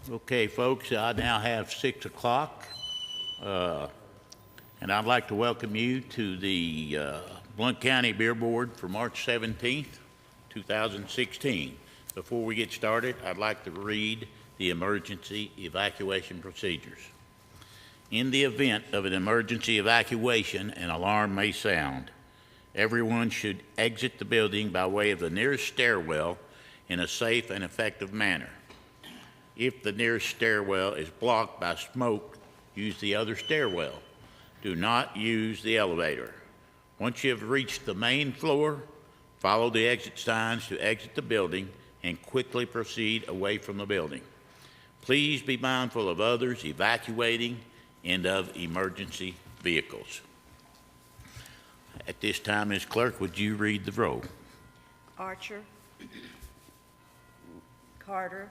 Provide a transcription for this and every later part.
Okay, folks, I now have 6 o'clock, and I'd like to welcome you to the Blount County Beer Board for March 17th, 2016. Before we get started, I'd like to read the emergency evacuation procedures. In the event of an emergency evacuation, an alarm may sound. Everyone should exit the building by way of the nearest stairwell in a safe and effective manner. If the nearest stairwell is blocked by smoke, use the other stairwell. Do not use the elevator. Once you have reached the main floor, follow the exit signs to exit the building and quickly proceed away from the building. Please be mindful of others evacuating and of emergency vehicles. At this time, Ms. Clerk, would you read the roll? Archer, Carter,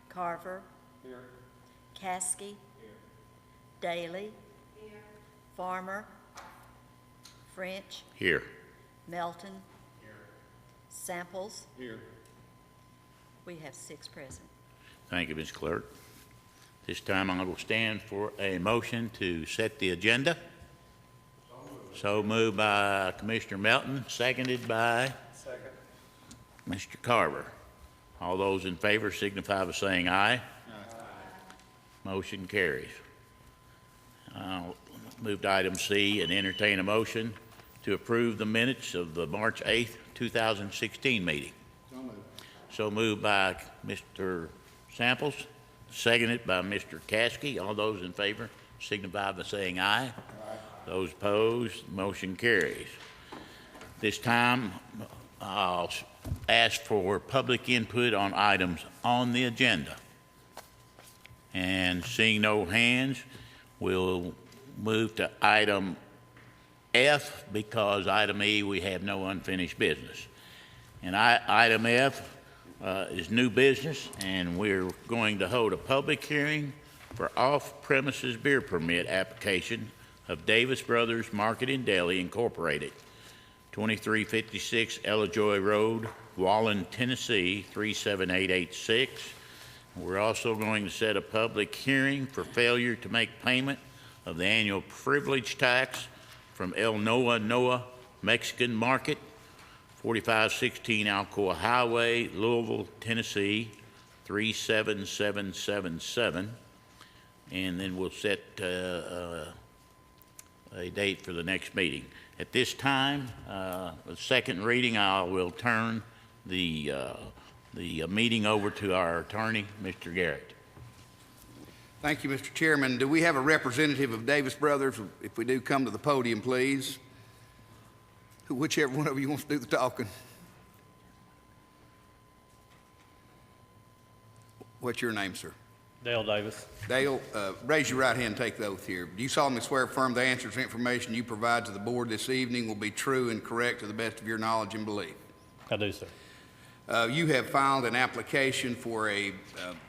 Carver, here. Caskey, here. Daly, here. Farmer, French, Here. Melton, here. Samples, Here. We have 6 present. Thank you, Ms. Clerk. This time I will stand for a motion to set the agenda. So moved by Commissioner Melton, seconded by Mr. Carver. All those in favor signify by saying aye. Aye. Motion carries. I'll move to item C and entertain a motion to approve the minutes of the March 8th, 2016 meeting. So moved by Mr. Samples, seconded by Mr. Caskey. All those in favor signify by saying aye. Aye. Those opposed, motion carries. This time, I'll ask for public input on items on the agenda. And seeing no hands, we'll move to item F because item E, we have no unfinished business. And item F is new business, and we're going to hold a public hearing for off-premises beer permit application of Davis Brothers Market and Deli Incorporated, 2356 Ellajoy Road, Wallen, Tennessee, 37886. We're also going to set a public hearing for failure to make payment of the annual privilege tax from El Noa Mexican Market, 4516 Alcoa Highway, Louisville, Tennessee, 37777. And then we'll set a date for the next meeting. At this time, the second reading, I will turn the meeting over to our attorney, Mr. Garrett. Thank you, Mr. Chairman. Do we have a representative of Davis Brothers? If we do, come to the podium, please. Whichever one of you wants to do the talking. What's your name, sir? Dale Davis. Dale, raise your right hand and take the oath here. Do you solemnly swear or affirm the answers to information you provide to the board this evening will be true and correct to the best of your knowledge and belief? I do, sir. You have filed an application for a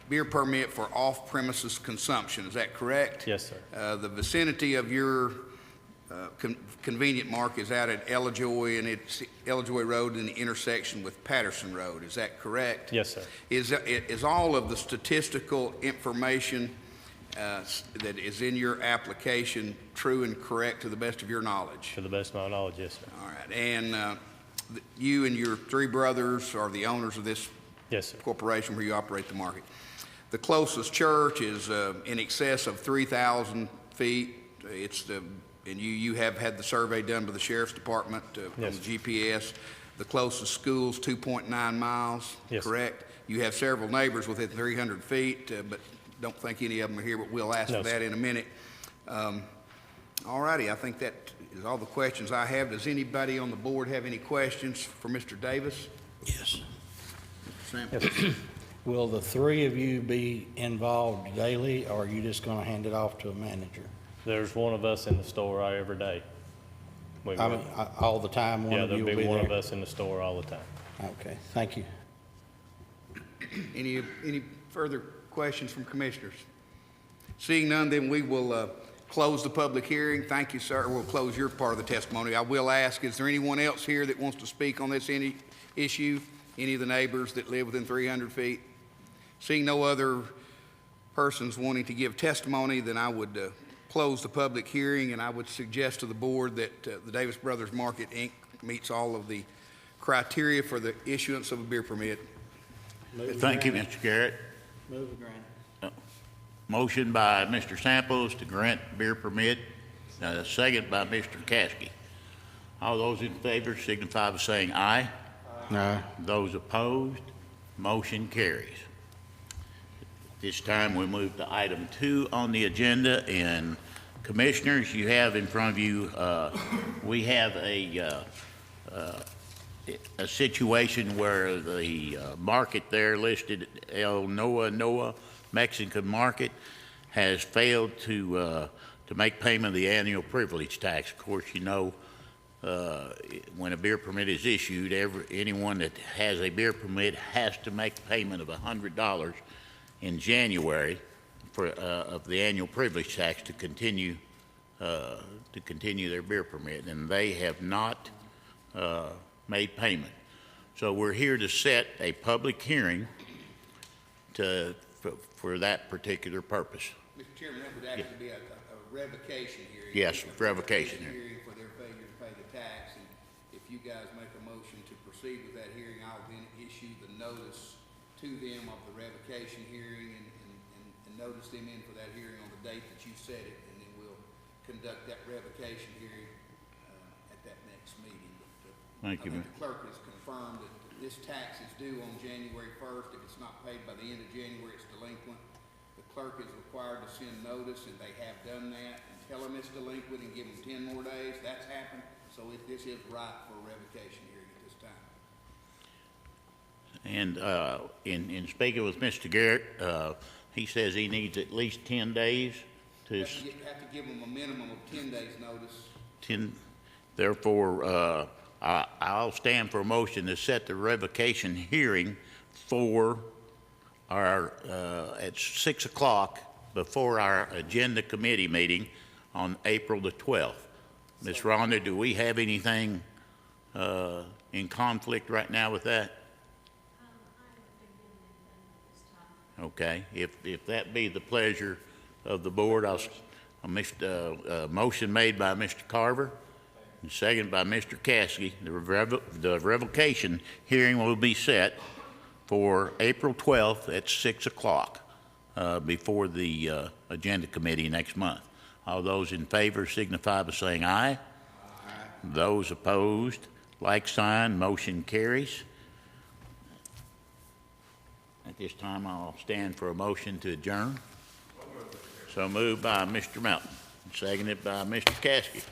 beer permit for off-premises consumption. Is that correct? Yes, sir. The vicinity of your convenient mark is out at Ellajoy, and it's Ellajoy Road in the intersection with Patterson Road. Is that correct? Yes, sir. Is all of the statistical information that is in your application true and correct to the best of your knowledge? To the best of my knowledge, yes, sir. All right. And you and your 3 brothers are the owners of this Yes, sir. corporation where you operate the market. The closest church is in excess of 3,000 feet. And you have had the survey done by the Sheriff's Department Yes, on the GPS. The closest school's 2.9 miles, Yes, correct? You have several neighbors within 300 feet, but don't think any of them are here, but we'll ask No, for that sir. in a minute. All righty, I think that is all the questions I have. Does anybody on the board have any questions for Mr. Davis? Yes. Sam? Yes, sir. Will the 3 of you be involved daily, or are you just going to hand it off to a manager? There's one of us in the store every day. We I will. mean, all the time, one Yeah, of you there'll will be be one there? of us in the store all the time. Okay, thank you. Any further questions from commissioners? Seeing none, then we will close the public hearing. Thank you, sir. We'll close your part of the testimony. I will ask, is there anyone else here that wants to speak on this issue? Any of the neighbors that live within 300 feet? Seeing no other persons wanting to give testimony, then I would close the public hearing, and I would suggest to the board that the Davis Brothers Market, Inc. meets all of the criteria for the issuance of a beer permit. Thank you, Mr. Garrett. Move a grant. Motion by Mr. Samples to grant beer permit, second by Mr. Caskey. All those in favor signify by saying aye. Aye. Those opposed, motion carries. This time we move to item 2 on the agenda, and commissioners, you have in front of you, we have a situation where the market there listed, El Noa Mexican Market, has failed to make payment of the annual privilege tax. Of course, you know, when a beer permit is issued, anyone that has a beer permit has to make payment of $100 in January of the annual privilege tax to continue their beer permit, and they have not made payment. So we're here to set a public hearing for that particular purpose. Mr. Chairman, that would actually be a revocation hearing. Yes, revocation hearing for their failure to pay the tax, and if you guys make a motion to proceed with that hearing, I'll then issue the notice to them of the revocation hearing and notice them in for that hearing on the date that you set it, and then we'll conduct that revocation hearing at that next meeting. Thank you, I think the clerk has confirmed that this tax is due on January 1st. If it's not paid by the end of January, it's delinquent. The clerk is required to send notice, and they have done that, and tell them it's delinquent and give them 10 more days. That's happened, so this is right for a revocation hearing at this time. And in speaking with Mr. Garrett, he says he needs at least 10 days to. You have to give them a minimum of 10 days notice. Therefore, I'll stand for a motion to set the revocation hearing for our, at 6 o'clock before our agenda committee meeting on April the 12th. Ms. Rhonda, do we have anything in conflict right now with that? Okay, if that be the pleasure of the board, motion made by Mr. Carver and second by Mr. Caskey. The revocation hearing will be set for April 12th at 6 o'clock before the agenda committee next month. All those in favor signify by saying aye. Aye. Those opposed, like sign, motion carries. At this time, I'll stand for a motion to adjourn. So moved by Mr. Melton, seconded by Mr. Caskey.